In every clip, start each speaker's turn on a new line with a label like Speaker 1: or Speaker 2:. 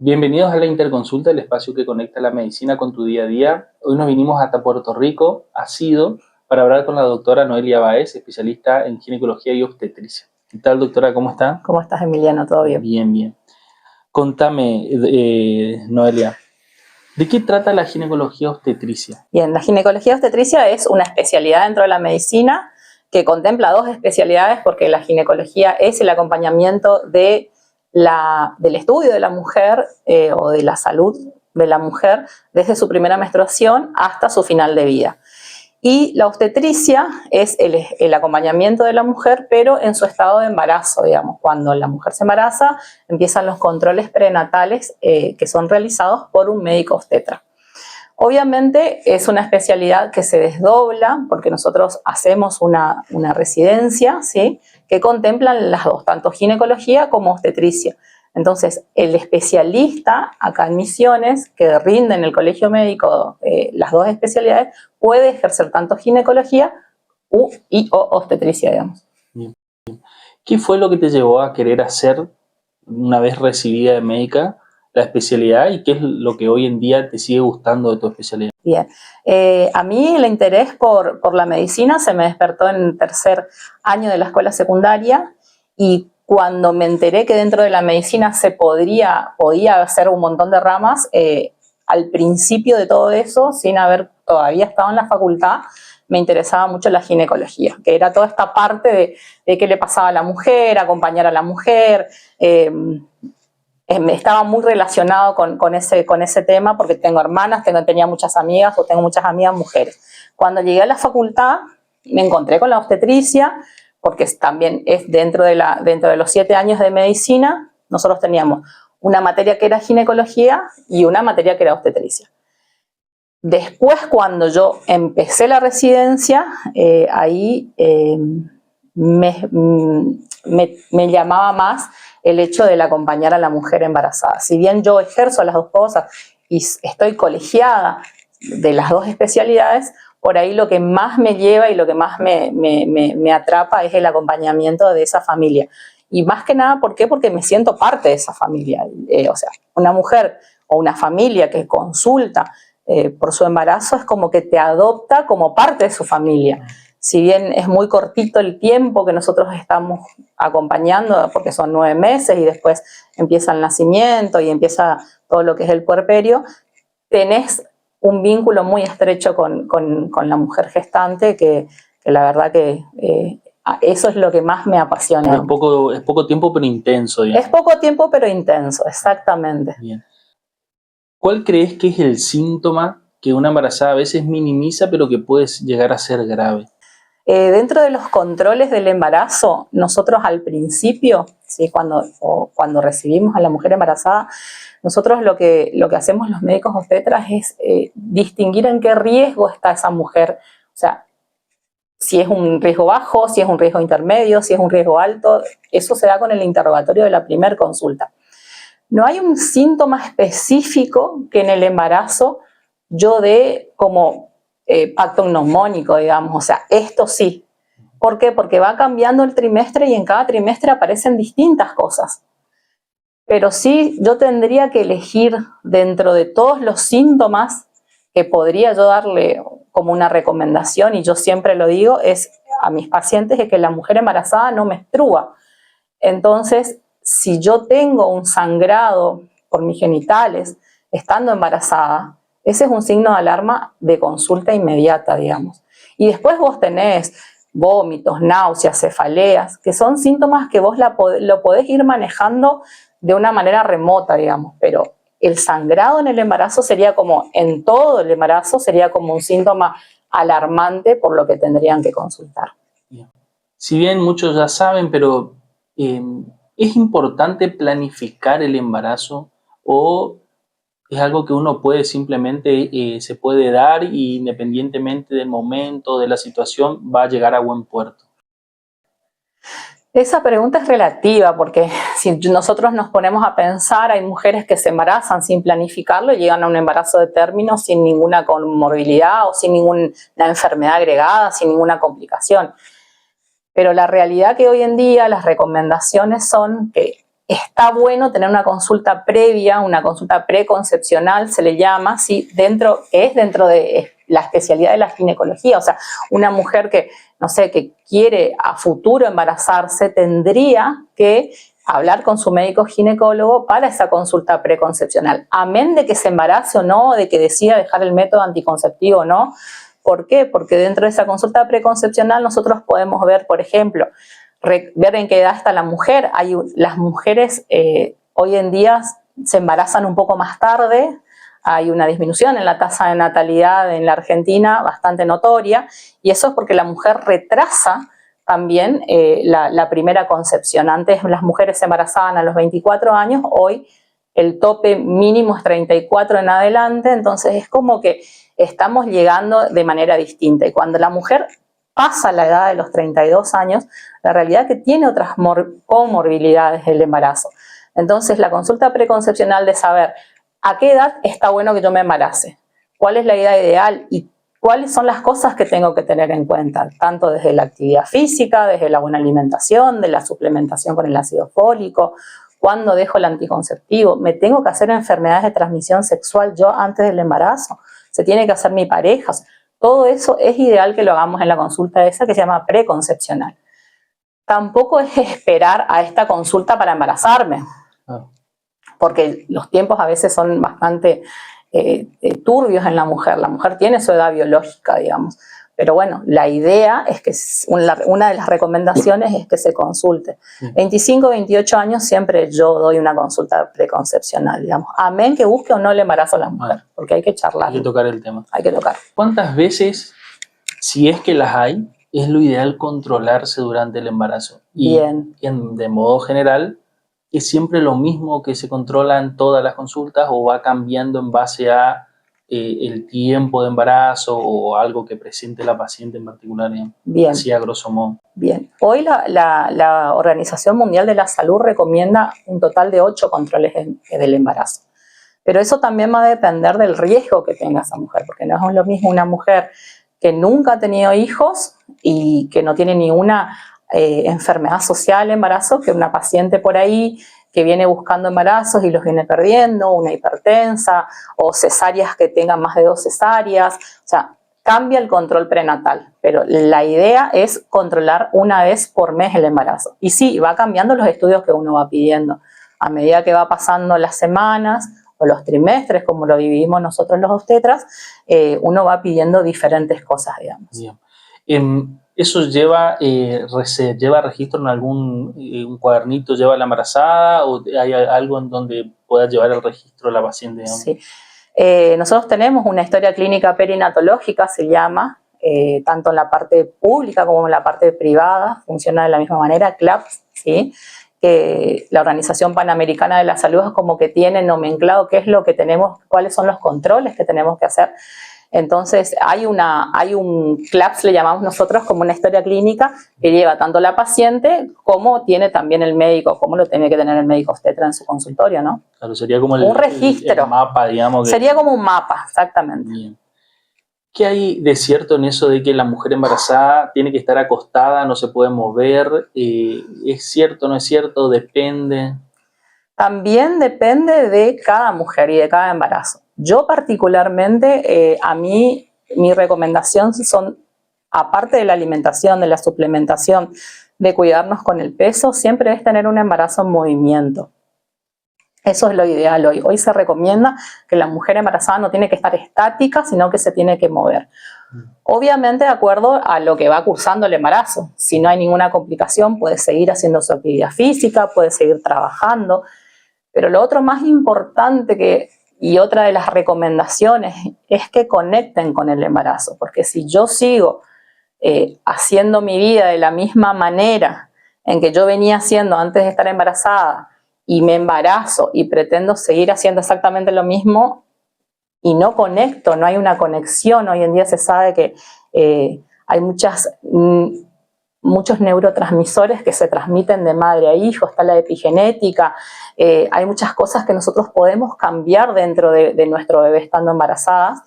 Speaker 1: Bienvenidos a la Interconsulta, el espacio que conecta la medicina con tu día a día. Hoy nos vinimos hasta Puerto Rico, a Sido, para hablar con la doctora Noelia Báez, especialista en ginecología y obstetricia. ¿Qué tal, doctora? ¿Cómo está?
Speaker 2: ¿Cómo estás, Emiliano? ¿Todo bien?
Speaker 1: Bien, bien. Contame, Noelia, ¿de qué trata la ginecología obstetricia?
Speaker 2: Bien, la ginecología obstetricia es una especialidad dentro de la medicina que contempla dos especialidades porque la ginecología es el acompañamiento del estudio de la mujer o de la salud de la mujer desde su primera menstruación hasta su final de vida. Y la obstetricia es el acompañamiento de la mujer, pero en su estado de embarazo, digamos. Cuando la mujer se embaraza, empiezan los controles prenatales que son realizados por un médico obstetra. Obviamente es una especialidad que se desdobla porque nosotros hacemos una residencia, ¿sí?, que contemplan las dos, tanto ginecología como obstetricia. Entonces, el especialista acá en Misiones, que rinde en el colegio médico las dos especialidades, puede ejercer tanto ginecología o obstetricia, digamos.
Speaker 1: Bien. ¿Qué fue lo que te llevó a querer hacer, una vez recibida de médica, la especialidad y qué es lo que hoy en día te sigue gustando de tu especialidad?
Speaker 2: Bien, a mí el interés por la medicina se me despertó en el tercer año de la escuela secundaria y cuando me enteré que dentro de la medicina se podía hacer un montón de ramas, al principio de todo eso, sin haber todavía estado en la facultad, me interesaba mucho la ginecología, que era toda esta parte de qué le pasaba a la mujer, acompañar a la mujer. Estaba muy relacionado con ese tema porque tengo hermanas, tenía muchas amigas o tengo muchas amigas mujeres. Cuando llegué a la facultad me encontré con la obstetricia porque también es dentro de los 7 años de medicina. Nosotros teníamos una materia que era ginecología y una materia que era obstetricia. Después, cuando yo empecé la residencia, ahí me llamaba más el hecho del acompañar a la mujer embarazada. Si bien yo ejerzo las dos cosas y estoy colegiada de las dos especialidades, por ahí lo que más me lleva y lo que más me atrapa es el acompañamiento de esa familia. Y más que nada, ¿por qué? Porque me siento parte de esa familia. O sea, una mujer o una familia que consulta por su embarazo es como que te adopta como parte de su familia. Si bien es muy cortito el tiempo que nosotros estamos acompañando, porque son 9 meses y después empieza el nacimiento y empieza todo lo que es el puerperio, tenés un vínculo muy estrecho con la mujer gestante que la verdad que eso es lo que más me apasiona.
Speaker 1: Es poco tiempo pero intenso, digamos.
Speaker 2: Es poco tiempo pero intenso, exactamente.
Speaker 1: Bien. ¿Cuál crees que es el síntoma que una embarazada a veces minimiza pero que puede llegar a ser grave?
Speaker 2: Dentro de los controles del embarazo, nosotros al principio, ¿sí?, cuando recibimos a la mujer embarazada, nosotros lo que hacemos los médicos obstetras es distinguir en qué riesgo está esa mujer. O sea, si es un riesgo bajo, si es un riesgo intermedio, si es un riesgo alto. Eso se da con el interrogatorio de la primera consulta. No hay un síntoma específico que en el embarazo yo dé como pacto neumónico, digamos. O sea, esto sí. ¿Por qué? Porque va cambiando el trimestre y en cada trimestre aparecen distintas cosas. Pero sí, yo tendría que elegir dentro de todos los síntomas que podría yo darle como una recomendación, y yo siempre lo digo, es a mis pacientes de que la mujer embarazada no menstrua. Entonces, si yo tengo un sangrado por mis genitales estando embarazada, ese es un signo de alarma de consulta inmediata, digamos. Y después vos tenés vómitos, náuseas, cefaleas, que son síntomas que vos lo podés ir manejando de una manera remota, digamos, pero el sangrado en el embarazo sería como, en todo el embarazo, sería como un síntoma alarmante por lo que tendrían que consultar.
Speaker 1: Bien. Si bien muchos ya saben, pero ¿es importante planificar el embarazo o es algo que uno puede simplemente, se puede dar y independientemente del momento, de la situación, va a llegar a buen puerto?
Speaker 2: Esa pregunta es relativa porque si nosotros nos ponemos a pensar, hay mujeres que se embarazan sin planificarlo y llegan a un embarazo de término sin ninguna comorbilidad o sin ninguna enfermedad agregada, sin ninguna complicación. Pero la realidad que hoy en día las recomendaciones son que está bueno tener una consulta previa, una consulta preconcepcional, se le llama, ¿sí? Dentro de la especialidad de la ginecología. O sea, una mujer que, no sé, que quiere a futuro embarazarse, tendría que hablar con su médico ginecólogo para esa consulta preconcepcional. Amén de que se embarace o no, de que decida dejar el método anticonceptivo o no. ¿Por qué? Porque dentro de esa consulta preconcepcional nosotros podemos ver, por ejemplo, ver en qué edad está la mujer. Las mujeres hoy en día se embarazan un poco más tarde, hay una disminución en la tasa de natalidad en la Argentina bastante notoria, y eso es porque la mujer retrasa también la primera concepción. Antes las mujeres se embarazaban a los 24 años, hoy el tope mínimo es 34 en adelante, entonces es como que estamos llegando de manera distinta. Y cuando la mujer pasa la edad de los 32 años, la realidad es que tiene otras comorbilidades del embarazo. Entonces, la consulta preconcepcional de saber a qué edad está bueno que yo me embarace, cuál es la edad ideal y cuáles son las cosas que tengo que tener en cuenta, tanto desde la actividad física, desde la buena alimentación, de la suplementación con el ácido fólico, cuándo dejo el anticonceptivo, me tengo que hacer enfermedades de transmisión sexual yo antes del embarazo, se tiene que hacer mi pareja. Todo eso es ideal que lo hagamos en la consulta esa que se llama preconcepcional. Tampoco es esperar a esta consulta para embarazarme, porque los tiempos a veces son bastante turbios en la mujer. La mujer tiene su edad biológica, digamos. Pero bueno, la idea es que una de las recomendaciones es que se consulte. 25, 28 años siempre yo doy una consulta preconcepcional, digamos. Amén que busque o no el embarazo a la mujer, porque hay que charlar.
Speaker 1: Hay que tocar el tema.
Speaker 2: Hay que tocar.
Speaker 1: ¿Cuántas veces, si es que las hay, es lo ideal controlarse durante el embarazo?
Speaker 2: Bien.
Speaker 1: Y de modo general, ¿es siempre lo mismo que se controla en todas las consultas o va cambiando en base a el tiempo de embarazo o algo que presente la paciente en particular?
Speaker 2: Bien.
Speaker 1: Así a grosso modo.
Speaker 2: Bien. Hoy la Organización Mundial de la Salud recomienda un total de 8 controles del embarazo. Pero eso también va a depender del riesgo que tenga esa mujer, porque no es lo mismo una mujer que nunca ha tenido hijos y que no tiene ninguna enfermedad social embarazo, que una paciente por ahí que viene buscando embarazos y los viene perdiendo, una hipertensa o cesáreas que tengan más de 2 cesáreas. O sea, cambia el control prenatal, pero la idea es controlar una vez por mes el embarazo. Y sí, va cambiando los estudios que uno va pidiendo. A medida que va pasando las semanas o los trimestres, como lo vivimos nosotros los obstetras, uno va pidiendo diferentes cosas, digamos.
Speaker 1: Bien. ¿Eso lleva registro en algún un cuadernito, lleva la embarazada o hay algo en donde pueda llevar el registro de la paciente, digamos?
Speaker 2: Sí. Nosotros tenemos una historia clínica perinatológica, se llama, tanto en la parte pública como en la parte privada, funciona de la misma manera, CLAPS, ¿sí? Que la Organización Panamericana de la Salud es como que tiene nomenclado qué es lo que tenemos, cuáles son los controles que tenemos que hacer. Entonces hay un CLAPS, le llamamos nosotros, como una historia clínica que lleva tanto la paciente como tiene también el médico, como lo tiene que tener el médico obstetra en su consultorio, ¿no?
Speaker 1: Claro, sería como
Speaker 2: un registro.
Speaker 1: El mapa, digamos.
Speaker 2: Sería como un mapa, exactamente.
Speaker 1: Bien. ¿Qué hay de cierto en eso de que la mujer embarazada tiene que estar acostada, no se puede mover? ¿Es cierto, no es cierto? ¿Depende?
Speaker 2: También depende de cada mujer y de cada embarazo. Yo particularmente, a mí, mi recomendación son, aparte de la alimentación, de la suplementación, de cuidarnos con el peso, siempre es tener un embarazo en movimiento. Eso es lo ideal hoy. Hoy se recomienda que la mujer embarazada no tiene que estar estática, sino que se tiene que mover. Obviamente de acuerdo a lo que va cursando el embarazo. Si no hay ninguna complicación, puede seguir haciendo su actividad física, puede seguir trabajando. Pero lo otro más importante y otra de las recomendaciones es que conecten con el embarazo. Porque si yo sigo haciendo mi vida de la misma manera en que yo venía haciendo antes de estar embarazada, y me embarazo y pretendo seguir haciendo exactamente lo mismo y no conecto, no hay una conexión. Hoy en día se sabe que hay muchos neurotransmisores que se transmiten de madre a hijo, está la epigenética, hay muchas cosas que nosotros podemos cambiar dentro de nuestro bebé estando embarazadas,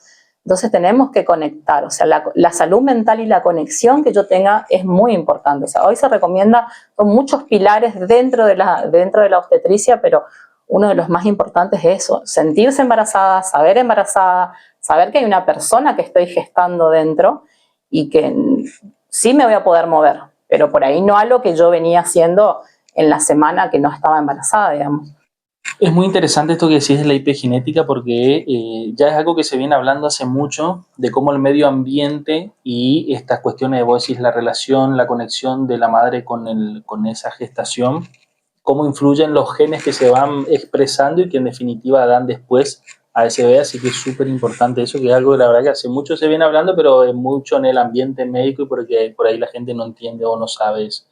Speaker 2: Entonces tenemos que conectar, o sea, la salud mental y la conexión que yo tenga es muy importante. O sea, hoy se recomienda, son muchos pilares dentro de la obstetricia, pero uno de los más importantes es eso, sentirse embarazada, saber que hay una persona que estoy gestando dentro y que sí me voy a poder mover, pero por ahí no a lo que yo venía haciendo en la semana que no estaba embarazada, digamos.
Speaker 1: Es muy interesante esto que decís de la epigenética porque ya es algo que se viene hablando hace mucho de cómo el medio ambiente y estas cuestiones de, vos decís, la relación, la conexión de la madre con esa gestación, cómo influyen los genes que se van expresando y que en definitiva dan después a ese bebé, así que es súper importante eso, que es algo que la verdad que hace mucho se viene hablando, pero es mucho en el ambiente médico y porque por ahí la gente no entiende o no sabe eso.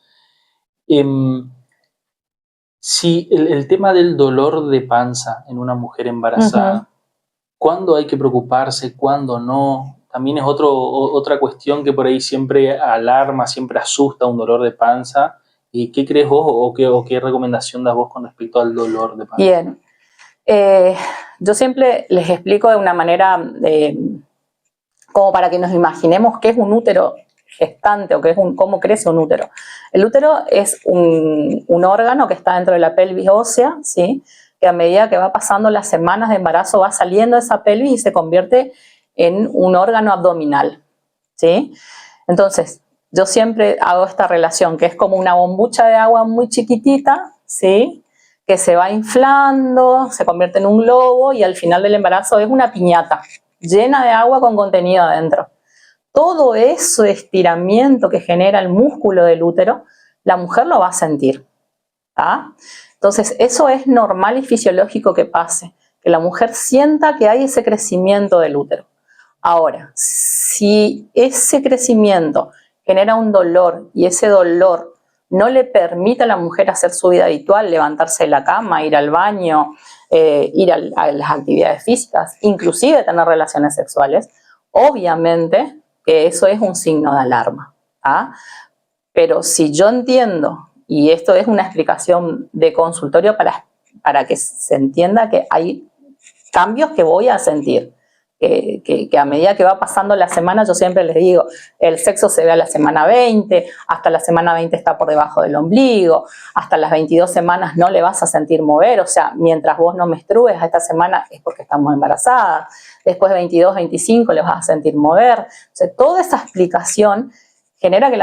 Speaker 1: Sí, el tema del dolor de panza en una mujer embarazada, ¿cuándo hay que preocuparse? ¿Cuándo no? También es otra cuestión que por ahí siempre alarma, siempre asusta un dolor de panza. ¿Y qué crees vos o qué recomendación das vos con respecto al dolor de panza?
Speaker 2: Bien, yo siempre les explico de una manera como para que nos imaginemos qué es un útero gestante o cómo crece un útero. El útero es un órgano que está dentro de la pelvis ósea, ¿sí? Que a medida que va pasando las semanas de embarazo va saliendo de esa pelvis y se convierte en un órgano abdominal, ¿sí? Entonces, yo siempre hago esta relación, que es como una bombucha de agua muy chiquitita, ¿sí? Que se va inflando, se convierte en un globo y al final del embarazo es una piñata llena de agua con contenido adentro. Todo ese estiramiento que genera el músculo del útero, la mujer lo va a sentir. ¿Ah? Entonces, eso es normal y fisiológico que pase, que la mujer sienta que hay ese crecimiento del útero. Ahora, si ese crecimiento genera un dolor y ese dolor no le permite a la mujer hacer su vida habitual, levantarse de la cama, ir al baño, ir a las actividades físicas, inclusive tener relaciones sexuales, obviamente que eso es un signo de alarma. ¿Ah? Pero si yo entiendo, y esto es una explicación de consultorio para que se entienda que hay cambios que voy a sentir, que a medida que va pasando la semana, yo siempre les digo, el sexo se ve a la semana 20, hasta la semana 20 está por debajo del ombligo, hasta las 22 semanas no le vas a sentir mover, o sea, mientras vos no menstrues a esta semana es porque estamos embarazadas, después de 22, 25 le vas a sentir mover, o sea, toda esa explicación genera que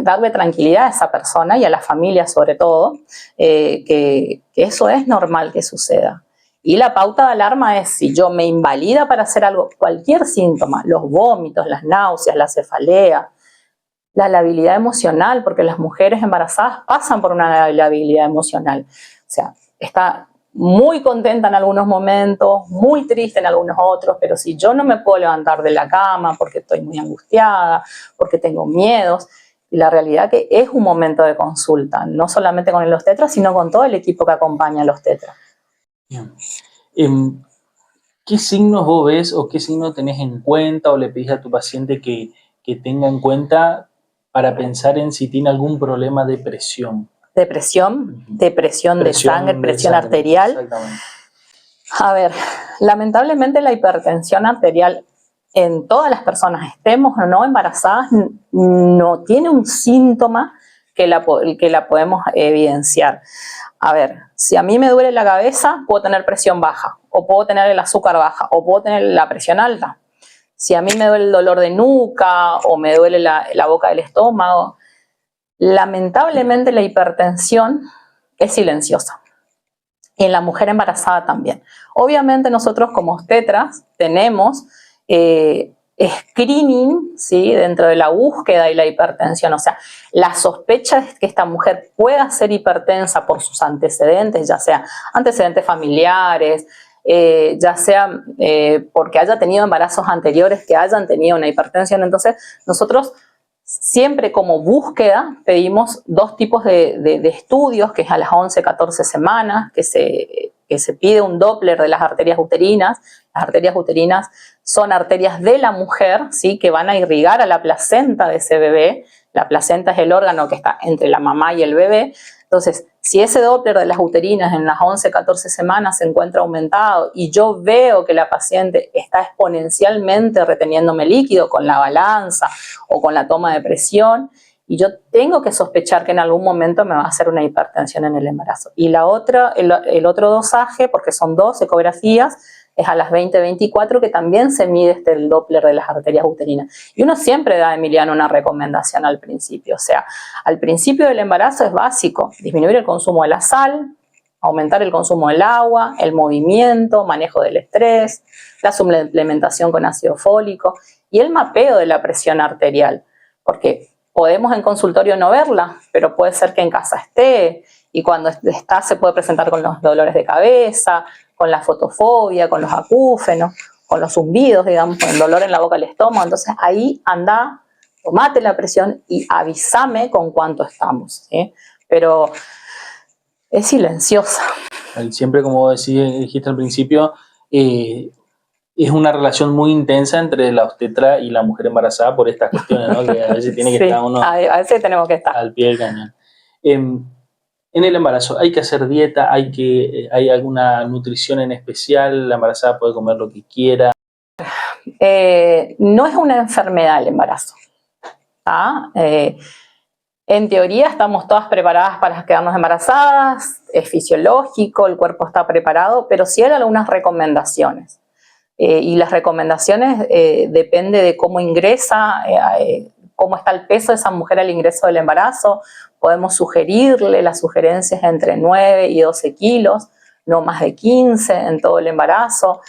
Speaker 2: darle tranquilidad a esa persona y a la familia sobre todo, que eso es normal que suceda. Y la pauta de alarma es si yo me invalida para hacer algo, cualquier síntoma, los vómitos, las náuseas, la cefalea, la labilidad emocional, porque las mujeres embarazadas pasan por una labilidad emocional. O sea, está muy contenta en algunos momentos, muy triste en algunos otros, pero si yo no me puedo levantar de la cama porque estoy muy angustiada, porque tengo miedos, y la realidad que es un momento de consulta, no solamente con el obstetra, sino con todo el equipo que acompaña al obstetra.
Speaker 1: Bien. ¿Qué signos vos ves o qué signos tenés en cuenta o le pedís a tu paciente que tenga en cuenta para pensar en si tiene algún problema de presión?
Speaker 2: Depresión de sangre, presión arterial.
Speaker 1: Exactamente.
Speaker 2: A ver, lamentablemente la hipertensión arterial en todas las personas, estemos o no embarazadas, no tiene un síntoma que la podemos evidenciar. A ver, si a mí me duele la cabeza, puedo tener presión baja, o puedo tener el azúcar baja, o puedo tener la presión alta. Si a mí me duele el dolor de nuca, o me duele la boca del estómago, lamentablemente la hipertensión es silenciosa. Y en la mujer embarazada también. Obviamente nosotros como obstetras tenemos screening, ¿sí? Dentro de la búsqueda y la hipertensión. O sea, la sospecha es que esta mujer pueda ser hipertensa por sus antecedentes, ya sea antecedentes familiares, ya sea porque haya tenido embarazos anteriores que hayan tenido una hipertensión. Entonces, nosotros siempre como búsqueda pedimos dos tipos de estudios, que es a las 11, 14 semanas, que se pide un Doppler de las arterias uterinas. Las arterias uterinas son arterias de la mujer, ¿sí? Que van a irrigar a la placenta de ese bebé. La placenta es el órgano que está entre la mamá y el bebé. Entonces, si ese Doppler de las uterinas en las 11, 14 semanas se encuentra aumentado y yo veo que la paciente está exponencialmente reteniéndome líquido con la balanza o con la toma de presión, y yo tengo que sospechar que en algún momento me va a hacer una hipertensión en el embarazo. Y la otra, el otro dosaje, porque son 2 ecografías, es a las 20-24 que también se mide el Doppler de las arterias uterinas. Y uno siempre da, Emiliano, una recomendación al principio. O sea, al principio del embarazo es básico disminuir el consumo de la sal, aumentar el consumo del agua, el movimiento, manejo del estrés, la suplementación con ácido fólico y el mapeo de la presión arterial. Porque podemos en consultorio no verla, pero puede ser que en casa esté, y cuando está se puede presentar con los dolores de cabeza, con la fotofobia, con los acúfenos, con los zumbidos, digamos, con el dolor en la boca del estómago. Entonces ahí anda, tomate la presión y avísame con cuánto estamos, ¿sí? Pero es silenciosa.
Speaker 1: Siempre, como dijiste al principio, es una relación muy intensa entre la obstetra y la mujer embarazada por estas cuestiones, ¿no? Que a veces tiene que
Speaker 2: sí,
Speaker 1: estar uno
Speaker 2: a veces tenemos que estar
Speaker 1: al pie del cañón. En el embarazo, ¿hay que hacer dieta? ¿Hay alguna nutrición en especial? ¿La embarazada puede comer lo que quiera?
Speaker 2: No es una enfermedad el embarazo. En teoría estamos todas preparadas para quedarnos embarazadas, es fisiológico, el cuerpo está preparado, pero sí hay algunas recomendaciones. Y las recomendaciones depende de cómo ingresa, cómo está el peso de esa mujer al ingreso del embarazo. Podemos sugerirle las sugerencias entre 9 y 12 kilos, no más de 15 en todo el embarazo.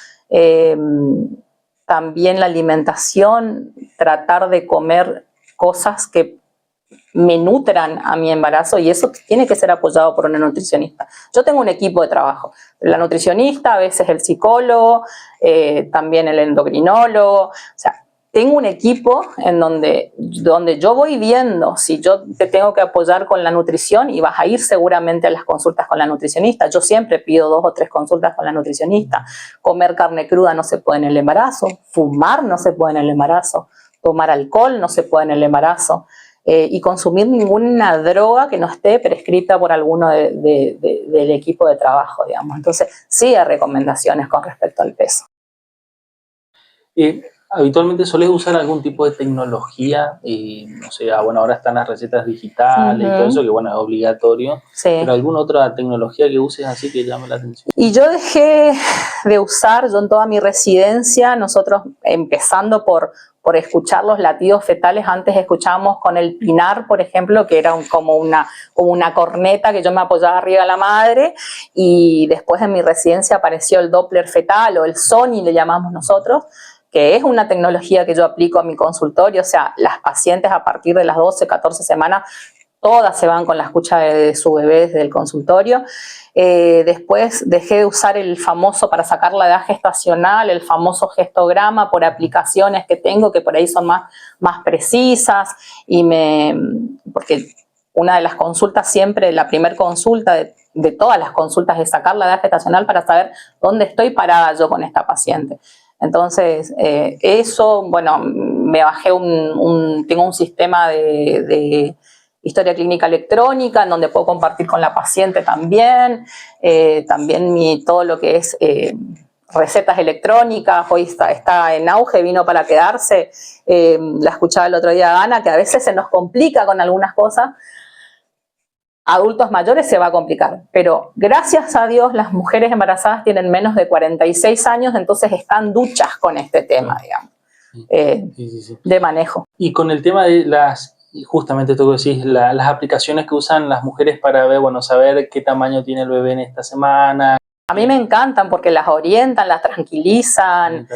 Speaker 2: También la alimentación, tratar de comer cosas que me nutran a mi embarazo, y eso tiene que ser apoyado por una nutricionista. Yo tengo un equipo de trabajo, la nutricionista, a veces el psicólogo, también el endocrinólogo. O sea, tengo un equipo en donde yo voy viendo si yo te tengo que apoyar con la nutrición, y vas a ir seguramente a las consultas con la nutricionista. Yo siempre pido 2 o 3 consultas con la nutricionista. Comer carne cruda no se puede en el embarazo, fumar no se puede en el embarazo, tomar alcohol no se puede en el embarazo. Y consumir ninguna droga que no esté prescrita por alguno del equipo de trabajo, digamos. Entonces, sí hay recomendaciones con respecto al peso.
Speaker 1: ¿Habitualmente solés usar algún tipo de tecnología? No sé, bueno, ahora están las recetas digitales y todo eso, que bueno, es obligatorio.
Speaker 2: Sí.
Speaker 1: ¿Pero alguna otra tecnología que uses así que llame la atención?
Speaker 2: Y yo dejé de usar, yo en toda mi residencia, nosotros empezando por escuchar los latidos fetales, antes escuchábamos con el pinar, por ejemplo, que era como una corneta que yo me apoyaba arriba de la madre, y después en mi residencia apareció el Doppler fetal, o el Sony le llamamos nosotros, que es una tecnología que yo aplico a mi consultorio. O sea, las pacientes a partir de las 12, 14 semanas, todas se van con la escucha de su bebé desde el consultorio. Después dejé de usar el famoso, para sacar la edad gestacional, el famoso gestograma, por aplicaciones que tengo que por ahí son más precisas, porque una de las consultas siempre, la primera consulta de todas las consultas, es sacar la edad gestacional para saber dónde estoy parada yo con esta paciente. Entonces, eso, bueno, me bajé tengo un sistema de historia clínica electrónica en donde puedo compartir con la paciente también, todo lo que es recetas electrónicas. Hoy está en auge, vino para quedarse. La escuchaba el otro día a Ana, que a veces se nos complica con algunas cosas. Adultos mayores se va a complicar, pero gracias a Dios las mujeres embarazadas tienen menos de 46 años, entonces están duchas con este tema, digamos, sí. De manejo.
Speaker 1: Y con el tema de justamente esto que decís, las aplicaciones que usan las mujeres para ver, saber qué tamaño tiene el bebé en esta semana.
Speaker 2: A mí me encantan porque las orientan, las tranquilizan,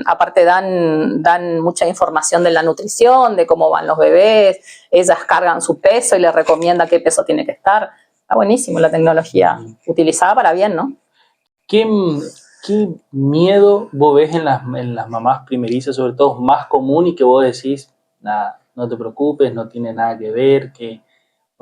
Speaker 2: aparte dan mucha información de la nutrición, de cómo van los bebés, ellas cargan su peso y les recomienda qué peso tiene que estar. Está buenísimo la tecnología, utilizada para bien, ¿no?
Speaker 1: ¿Qué miedo vos ves en las mamás primerizas, sobre todo más común, y que vos decís, nada, no te preocupes, no tiene nada que ver, que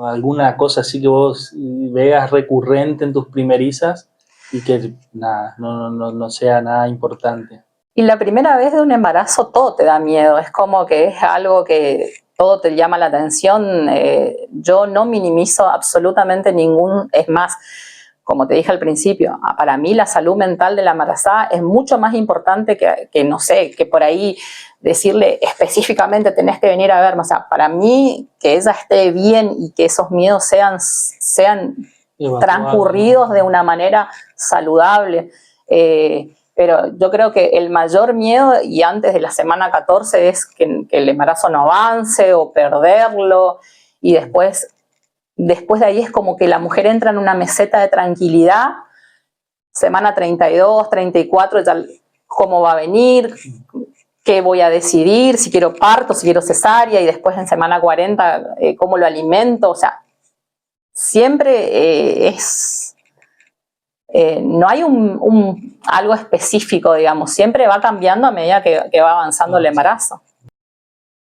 Speaker 1: alguna cosa así que vos veas recurrente en tus primerizas y que nada, no sea nada importante?
Speaker 2: Y la primera vez de un embarazo todo te da miedo, es como que es algo que todo te llama la atención, yo no minimizo absolutamente es más, como te dije al principio, para mí la salud mental de la embarazada es mucho más importante que no sé, que por ahí decirle específicamente tenés que venir a verme. O sea, para mí que ella esté bien y que esos miedos sean transcurridos de una manera saludable. Pero yo creo que el mayor miedo, y antes de la semana 14, es que el embarazo no avance o perderlo, y después de ahí es como que la mujer entra en una meseta de tranquilidad, semana 32, 34, ya cómo va a venir, qué voy a decidir, si quiero parto, si quiero cesárea, y después en semana 40, cómo lo alimento. O sea, siempre no hay algo específico, digamos, siempre va cambiando a medida que va avanzando el embarazo.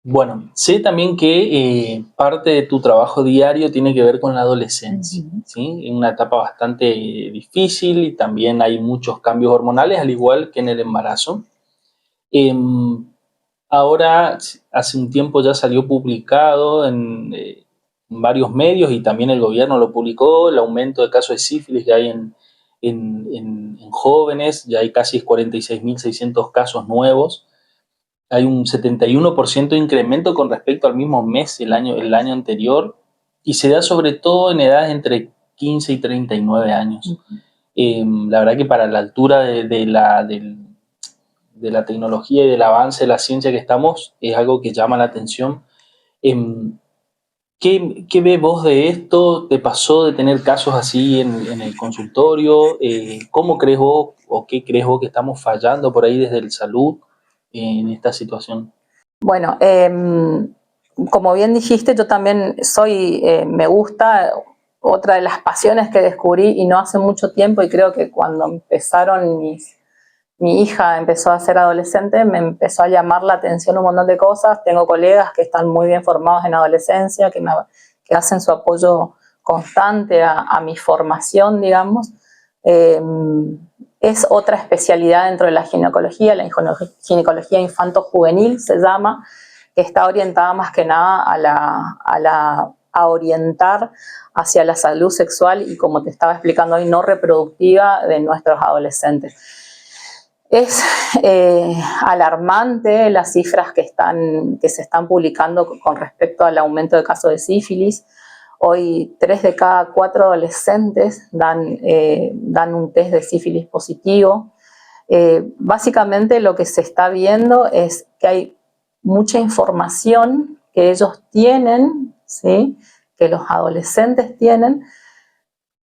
Speaker 1: Bueno, sé también que parte de tu trabajo diario tiene que ver con la adolescencia, ¿sí? En una etapa bastante difícil y también hay muchos cambios hormonales, al igual que en el embarazo. Ahora, hace un tiempo ya salió publicado en varios medios y también el gobierno lo publicó, el aumento de casos de sífilis que hay en jóvenes, ya hay casi 46.600 casos nuevos. Hay un 71% de incremento con respecto al mismo mes el año anterior, y se da sobre todo en edades entre 15 y 39 años. La verdad que para la altura de la tecnología y del avance de la ciencia que estamos, es algo que llama la atención. ¿Qué ves vos de esto? ¿Te pasó de tener casos así en el consultorio? ¿Cómo crees vos o qué crees vos que estamos fallando por ahí desde el salud en esta situación?
Speaker 2: Bueno, como bien dijiste, yo también me gusta, otra de las pasiones que descubrí y no hace mucho tiempo, y creo que cuando mi hija empezó a ser adolescente, me empezó a llamar la atención un montón de cosas. Tengo colegas que están muy bien formados en adolescencia, que hacen su apoyo constante a mi formación, digamos. Es otra especialidad dentro de la ginecología infanto-juvenil se llama, que está orientada más que nada a orientar hacia la salud sexual y, como te estaba explicando hoy, no reproductiva de nuestros adolescentes. Es alarmante las cifras que se están publicando con respecto al aumento de casos de sífilis. Hoy 3 de cada 4 adolescentes dan un test de sífilis positivo. Básicamente lo que se está viendo es que hay mucha información que ellos tienen, ¿sí?, que los adolescentes tienen,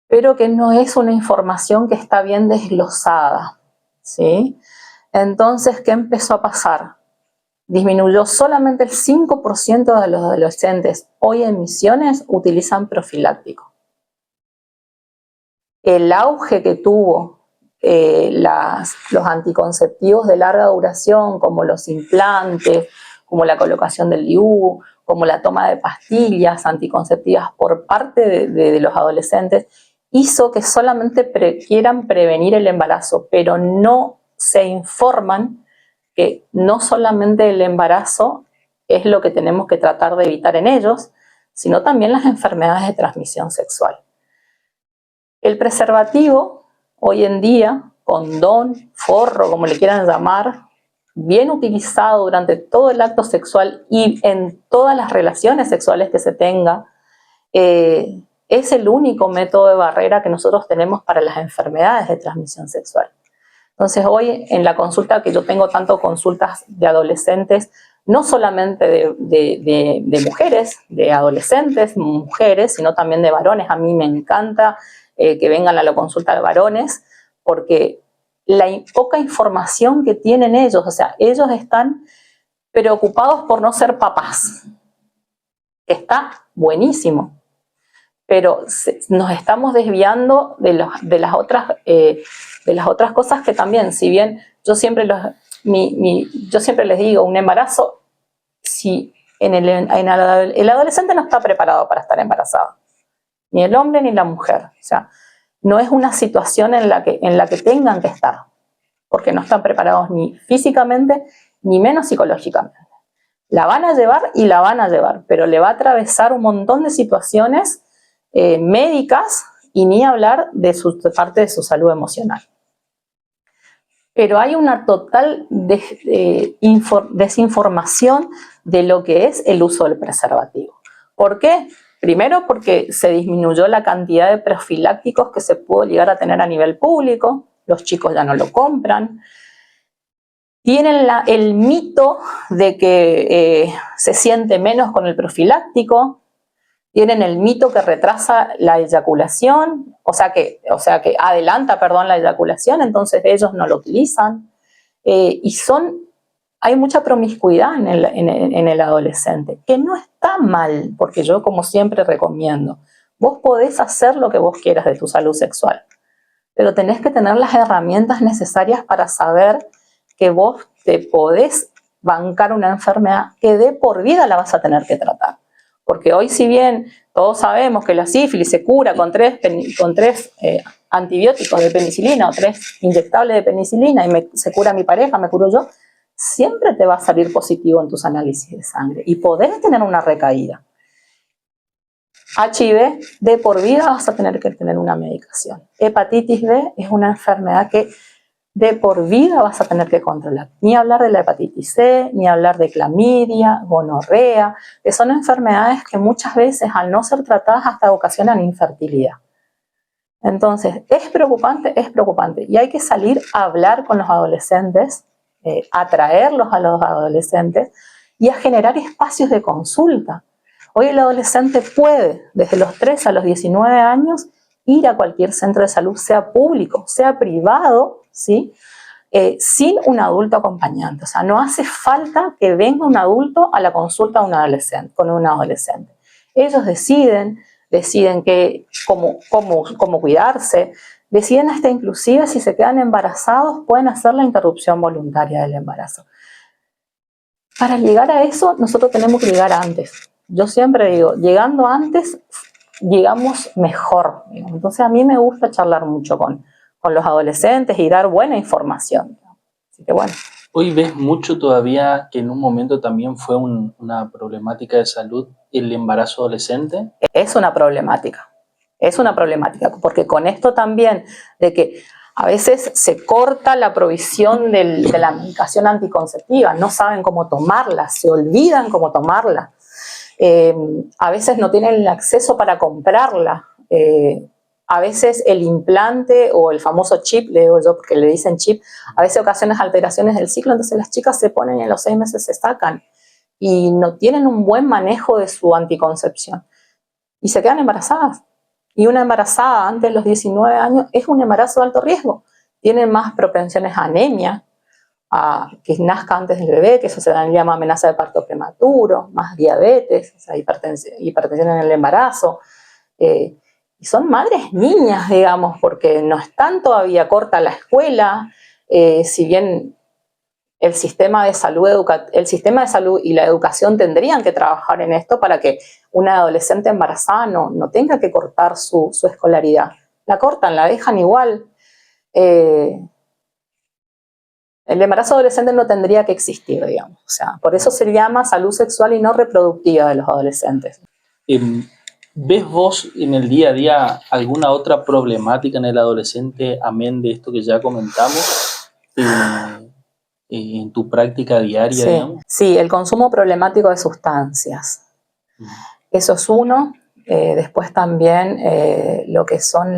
Speaker 2: pero que no es una información que está bien desglosada, ¿sí? Entonces, ¿qué empezó a pasar? Disminuyó solamente el 5% de los adolescentes hoy en Misiones utilizan profiláctico. El auge que tuvo los anticonceptivos de larga duración, como los implantes, como la colocación del IU, como la toma de pastillas anticonceptivas por parte de los adolescentes, hizo que solamente quieran prevenir el embarazo, pero no se informan que no solamente el embarazo es lo que tenemos que tratar de evitar en ellos, sino también las enfermedades de transmisión sexual. El preservativo, hoy en día, condón, forro, como le quieran llamar, bien utilizado durante todo el acto sexual y en todas las relaciones sexuales que se tenga, es el único método de barrera que nosotros tenemos para las enfermedades de transmisión sexual. Entonces, hoy en la consulta, que yo tengo tanto consultas de adolescentes, no solamente de mujeres, de adolescentes, mujeres, sino también de varones. A mí me encanta que vengan a la consulta de varones, porque la poca información que tienen ellos, o sea, ellos están preocupados por no ser papás, que está buenísimo, pero nos estamos desviando de las otras cosas que también, si bien yo siempre les digo, un embarazo, si el adolescente no está preparado para estar embarazado, ni el hombre ni la mujer, o sea, no es una situación en la que tengan que estar, porque no están preparados ni físicamente, ni menos psicológicamente. La van a llevar y la van a llevar, pero le va a atravesar un montón de situaciones médicas y ni hablar de parte de su salud emocional. Pero hay una total desinformación de lo que es el uso del preservativo. ¿Por qué? Primero porque se disminuyó la cantidad de profilácticos que se pudo llegar a tener a nivel público, los chicos ya no lo compran. Tienen el mito de que se siente menos con el profiláctico, tienen el mito que retrasa la eyaculación, o sea que adelanta, la eyaculación, entonces ellos no lo utilizan. Hay mucha promiscuidad en el adolescente, que no está mal, porque yo como siempre recomiendo, vos podés hacer lo que vos quieras de tu salud sexual, pero tenés que tener las herramientas necesarias para saber que vos te podés bancar una enfermedad que de por vida la vas a tener que tratar. Porque hoy, si bien todos sabemos que la sífilis se cura con tres antibióticos de penicilina o 3 inyectables de penicilina y se cura mi pareja, me curo yo, siempre te va a salir positivo en tus análisis de sangre y podés tener una recaída. HIV, de por vida vas a tener que tener una medicación. Hepatitis B es una enfermedad que de por vida vas a tener que controlar. Ni hablar de la hepatitis C, ni hablar de clamidia, gonorrea, que son enfermedades que muchas veces al no ser tratadas hasta ocasionan infertilidad. Entonces, es preocupante, y hay que salir a hablar con los adolescentes, atraerlos a los adolescentes y a generar espacios de consulta. Hoy el adolescente puede, desde los 3 a los 19 años, ir a cualquier centro de salud, sea público, sea privado, ¿sí? Sin un adulto acompañante. O sea, no hace falta que venga un adulto a la consulta con un adolescente. Ellos deciden cómo cuidarse, deciden hasta inclusive si se quedan embarazados, pueden hacer la interrupción voluntaria del embarazo. Para llegar a eso, nosotros tenemos que llegar antes. Yo siempre digo, llegando antes, llegamos mejor. Entonces a mí me gusta charlar mucho con los adolescentes y dar buena información. Así que bueno.
Speaker 1: Hoy ves mucho todavía que en un momento también fue una problemática de salud el embarazo adolescente.
Speaker 2: Es una problemática, porque con esto también de que a veces se corta la provisión de la medicación anticonceptiva, no saben cómo tomarla, se olvidan cómo tomarla. A veces no tienen el acceso para comprarla. A veces el implante o el famoso chip, le digo yo porque le dicen chip, a veces ocasiona alteraciones del ciclo, entonces las chicas se ponen y en los 6 meses se sacan y no tienen un buen manejo de su anticoncepción y se quedan embarazadas. Y una embarazada antes de los 19 años es un embarazo de alto riesgo. Tienen más propensiones a anemia, a que nazca antes del bebé, que eso se llama amenaza de parto prematuro, más diabetes, o sea, hipertensión en el embarazo. Y son madres niñas, digamos, porque no están todavía corta la escuela, si bien el sistema de salud y la educación tendrían que trabajar en esto para que una adolescente embarazada no tenga que cortar su escolaridad. La cortan, la dejan igual. El embarazo adolescente no tendría que existir, digamos. O sea, por eso se llama salud sexual y no reproductiva de los adolescentes.
Speaker 1: ¿Ves vos en el día a día alguna otra problemática en el adolescente, amén de esto que ya comentamos, en tu práctica diaria,
Speaker 2: sí,
Speaker 1: digamos?
Speaker 2: Sí, el consumo problemático de sustancias. Eso es uno. Después también lo que son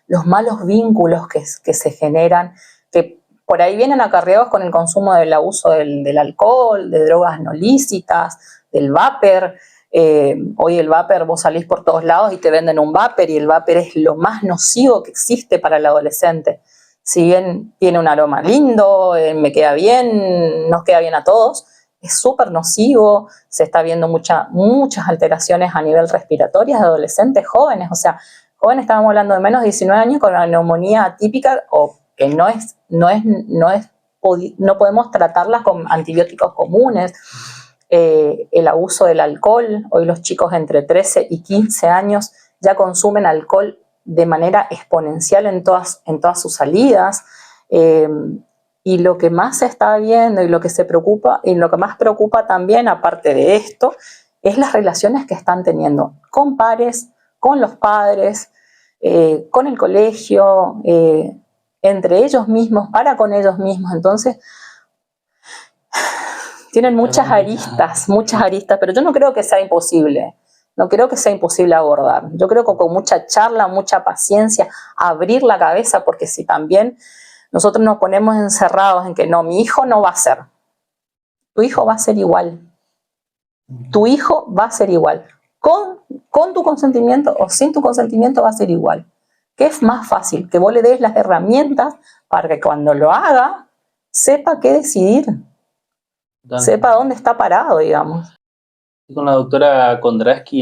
Speaker 2: los malos vínculos que se generan, que por ahí vienen acarreados con el consumo del abuso del alcohol, de drogas no lícitas, del vapor. Hoy el vapor, vos salís por todos lados y te venden un vapor, y el vapor es lo más nocivo que existe para el adolescente. Si bien tiene un aroma lindo, me queda bien, nos queda bien a todos, es súper nocivo. Se está viendo muchas alteraciones a nivel respiratorio de adolescentes jóvenes. O sea, jóvenes, estábamos hablando de menos de 19 años con una neumonía atípica o que no podemos tratarlas con antibióticos comunes. El abuso del alcohol. Hoy los chicos entre 13 y 15 años ya consumen alcohol de manera exponencial en todas sus salidas. Y Y lo que más se está viendo y lo que se preocupa, y lo que más preocupa también, aparte de esto, es las relaciones que están teniendo con pares, con los padres, con el colegio, entre ellos mismos, para con ellos mismos. Entonces, tienen muchas aristas, pero yo no creo que sea imposible. No creo que sea imposible abordar. Yo creo que con mucha charla, mucha paciencia, abrir la cabeza, porque si también nosotros nos ponemos encerrados en que no, mi hijo no va a ser. Tu hijo va a ser igual. Tu hijo va a ser igual. Con tu consentimiento o sin tu consentimiento va a ser igual. ¿Qué es más fácil? Que vos le des las herramientas para que cuando lo haga, sepa qué decidir. Sepa dónde está parado, digamos.
Speaker 1: Con la doctora Kondrasky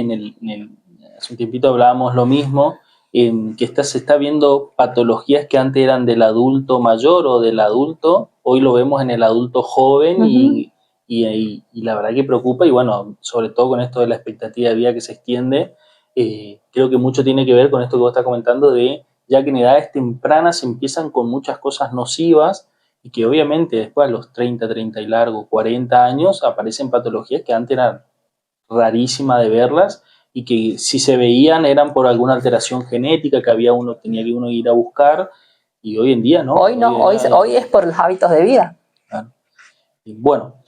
Speaker 1: hace un tiempito hablábamos lo mismo, que se está viendo patologías que antes eran del adulto mayor o del adulto, hoy lo vemos en el adulto joven. Y la verdad que preocupa, y bueno, sobre todo con esto de la expectativa de vida que se extiende, creo que mucho tiene que ver con esto que vos estás comentando, de ya que en edades tempranas se empiezan con muchas cosas nocivas, y que obviamente después a los 30 y largo, 40 años, aparecen patologías que antes eran rarísimas de verlas, y que si se veían eran por alguna alteración genética que tenía que uno ir a buscar, y hoy en día no.
Speaker 2: Hoy es por los hábitos de vida.
Speaker 1: Claro. Y bueno,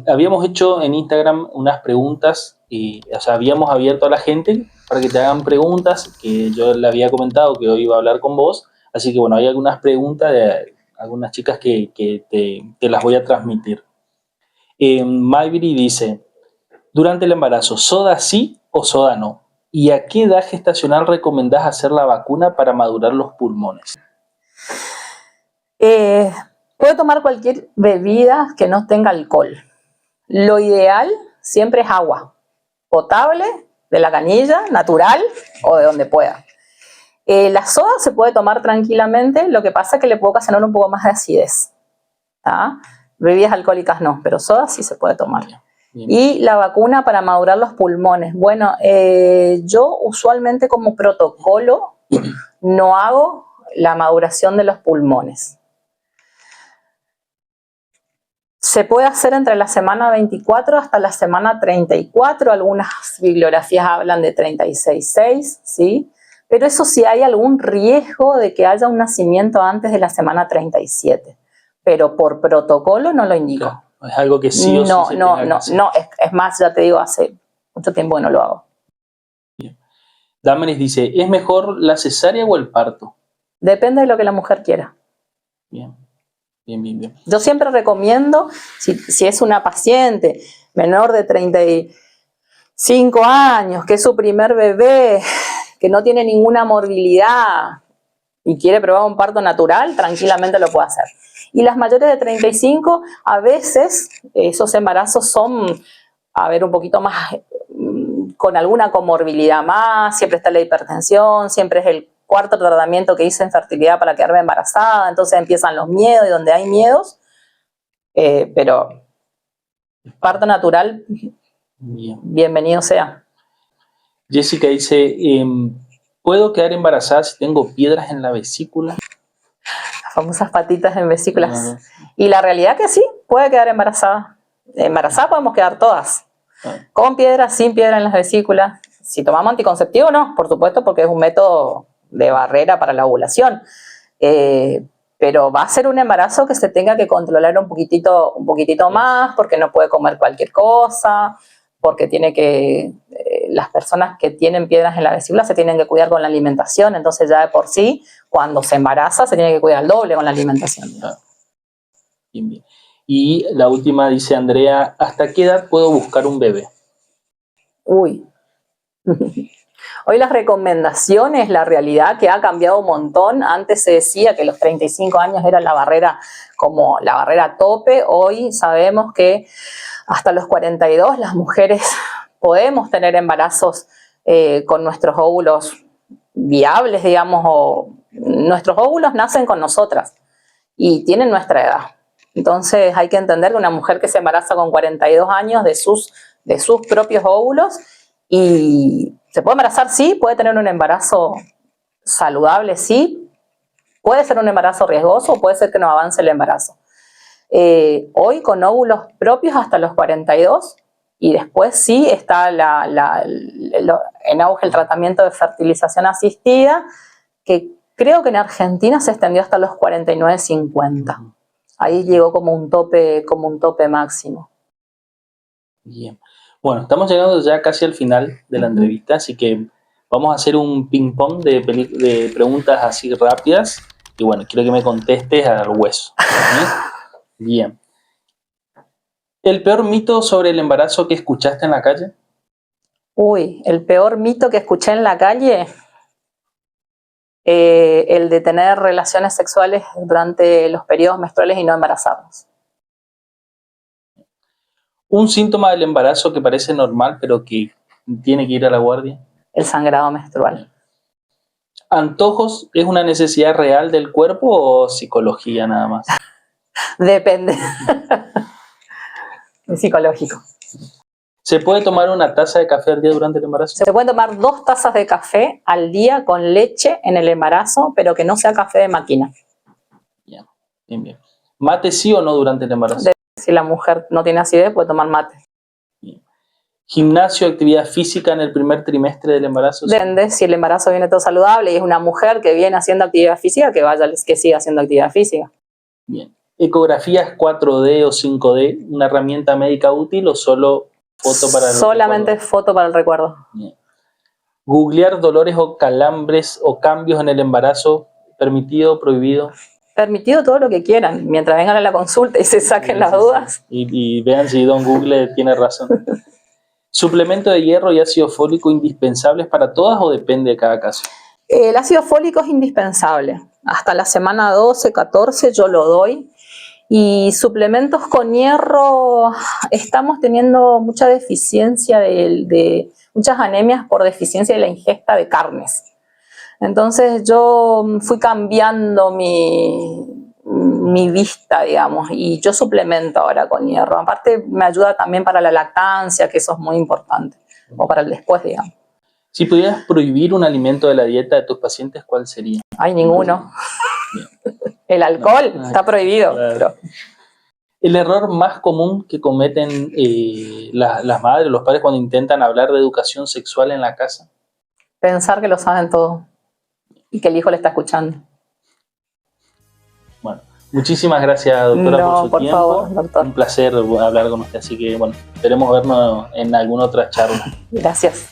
Speaker 1: habíamos hecho en Instagram unas preguntas, o sea, habíamos abierto a la gente para que te hagan preguntas, que yo le había comentado que hoy iba a hablar con vos, así que bueno, hay algunas preguntas de algunas chicas que te las voy a transmitir. Maybury dice, durante el embarazo, ¿soda sí o soda no? ¿Y a qué edad gestacional recomendás hacer la vacuna para madurar los pulmones?
Speaker 2: Puede tomar cualquier bebida que no tenga alcohol. Lo ideal siempre es agua potable, de la canilla, natural o de donde pueda. La soda se puede tomar tranquilamente, lo que pasa es que le puede ocasionar un poco más de acidez. ¿Tá? Bebidas alcohólicas no, pero soda sí se puede tomar. Bien. Y la vacuna para madurar los pulmones. Bueno, yo usualmente como protocolo no hago la maduración de los pulmones. Se puede hacer entre la semana 24 hasta la semana 34, algunas bibliografías hablan de 36,6, ¿sí? Pero eso sí hay algún riesgo de que haya un nacimiento antes de la semana 37, pero por protocolo no lo indico.
Speaker 1: Claro, es algo que sí o sí
Speaker 2: No, es más, ya te digo, hace mucho tiempo que no lo hago.
Speaker 1: Bien. Damaris dice, ¿es mejor la cesárea o el parto?
Speaker 2: Depende de lo que la mujer quiera.
Speaker 1: Bien.
Speaker 2: Yo siempre recomiendo, si es una paciente menor de 35 años, que es su primer bebé, que no tiene ninguna morbilidad y quiere probar un parto natural, tranquilamente lo puede hacer. Y las mayores de 35, a veces esos embarazos son, un poquito más, con alguna comorbilidad más, siempre está la hipertensión, siempre es el cuarto tratamiento que hice en fertilidad para quedarme embarazada, entonces empiezan los miedos, y donde hay miedos, pero parto natural, bienvenido sea.
Speaker 1: Jessica dice, ¿puedo quedar embarazada si tengo piedras en la vesícula?
Speaker 2: Las famosas patitas en vesículas. Y la realidad que sí, puede quedar embarazada. Embarazada podemos quedar todas. Con piedras, sin piedra en las vesículas. Si tomamos anticonceptivo, no, por supuesto, porque es un método de barrera para la ovulación. Pero va a ser un embarazo que se tenga que controlar un poquitito más, porque no puede comer cualquier cosa, porque las personas que tienen piedras en la vesícula se tienen que cuidar con la alimentación, entonces ya de por sí, cuando se embaraza, se tiene que cuidar el doble con la alimentación.
Speaker 1: Bien. Y la última dice Andrea, ¿hasta qué edad puedo buscar un bebé?
Speaker 2: Uy. Hoy las recomendaciones, la realidad que ha cambiado un montón. Antes se decía que los 35 años era la barrera, como la barrera tope. Hoy sabemos que hasta los 42 las mujeres podemos tener embarazos con nuestros óvulos viables, digamos, o nuestros óvulos nacen con nosotras y tienen nuestra edad. Entonces hay que entender que una mujer que se embaraza con 42 años de sus propios óvulos, y se puede embarazar, sí, puede tener un embarazo saludable, sí, puede ser un embarazo riesgoso, puede ser que no avance el embarazo. Hoy con óvulos propios hasta los 42, y después sí está en auge el tratamiento de fertilización asistida, que creo que en Argentina se extendió hasta los 49, 50. Ahí llegó como un tope máximo.
Speaker 1: Bien. Bueno, estamos llegando ya casi al final de la entrevista, así que vamos a hacer un ping-pong de preguntas así rápidas. Y bueno, quiero que me contestes al hueso. Bien. ¿El peor mito sobre el embarazo que escuchaste en la calle?
Speaker 2: Uy, el peor mito que escuché en la calle, el de tener relaciones sexuales durante los periodos menstruales y no embarazarnos.
Speaker 1: ¿Un síntoma del embarazo que parece normal pero que tiene que ir a la guardia?
Speaker 2: El sangrado menstrual.
Speaker 1: ¿Antojos es una necesidad real del cuerpo o psicología nada más?
Speaker 2: Depende. Es psicológico.
Speaker 1: ¿Se puede tomar una taza de café al día durante el embarazo?
Speaker 2: Se pueden tomar 2 tazas de café al día con leche en el embarazo, pero que no sea café de máquina.
Speaker 1: Bien, bien, bien. ¿Mate sí o no durante el embarazo?
Speaker 2: Si la mujer no tiene acidez, puede tomar mate.
Speaker 1: Bien. ¿Gimnasio, actividad física en el primer trimestre del embarazo?
Speaker 2: Depende, si el embarazo viene todo saludable y es una mujer que viene haciendo actividad física, que siga haciendo actividad física.
Speaker 1: Bien. ¿Ecografías 4D o 5D, una herramienta médica útil o solo foto para el
Speaker 2: Solamente
Speaker 1: recuerdo?
Speaker 2: foto para el recuerdo.
Speaker 1: Bien. ¿Googlear dolores o calambres o cambios en el embarazo, permitido, prohibido?
Speaker 2: Permitido todo lo que quieran, mientras vengan a la consulta y se saquen las dudas.
Speaker 1: Y vean si don Google tiene razón. ¿Suplemento de hierro y ácido fólico indispensables para todas o depende de cada caso?
Speaker 2: El ácido fólico es indispensable. Hasta la semana 12, 14 yo lo doy. Y suplementos con hierro, estamos teniendo mucha deficiencia de muchas anemias por deficiencia de la ingesta de carnes. Entonces yo fui cambiando mi vista, digamos, y yo suplemento ahora con hierro. Aparte me ayuda también para la lactancia, que eso es muy importante, o para el después, digamos.
Speaker 1: Si pudieras prohibir un alimento de la dieta de tus pacientes, ¿cuál sería?
Speaker 2: Hay ninguno. El alcohol está prohibido.
Speaker 1: Claro.
Speaker 2: Pero...
Speaker 1: El error más común que cometen las madres, los padres cuando intentan hablar de educación sexual en la casa.
Speaker 2: Pensar que lo saben todo y que el hijo le está escuchando.
Speaker 1: Bueno, muchísimas gracias, doctora, por su tiempo.
Speaker 2: Favor, doctor.
Speaker 1: Un placer hablar con usted, así que bueno, esperemos vernos en alguna otra charla.
Speaker 2: Gracias.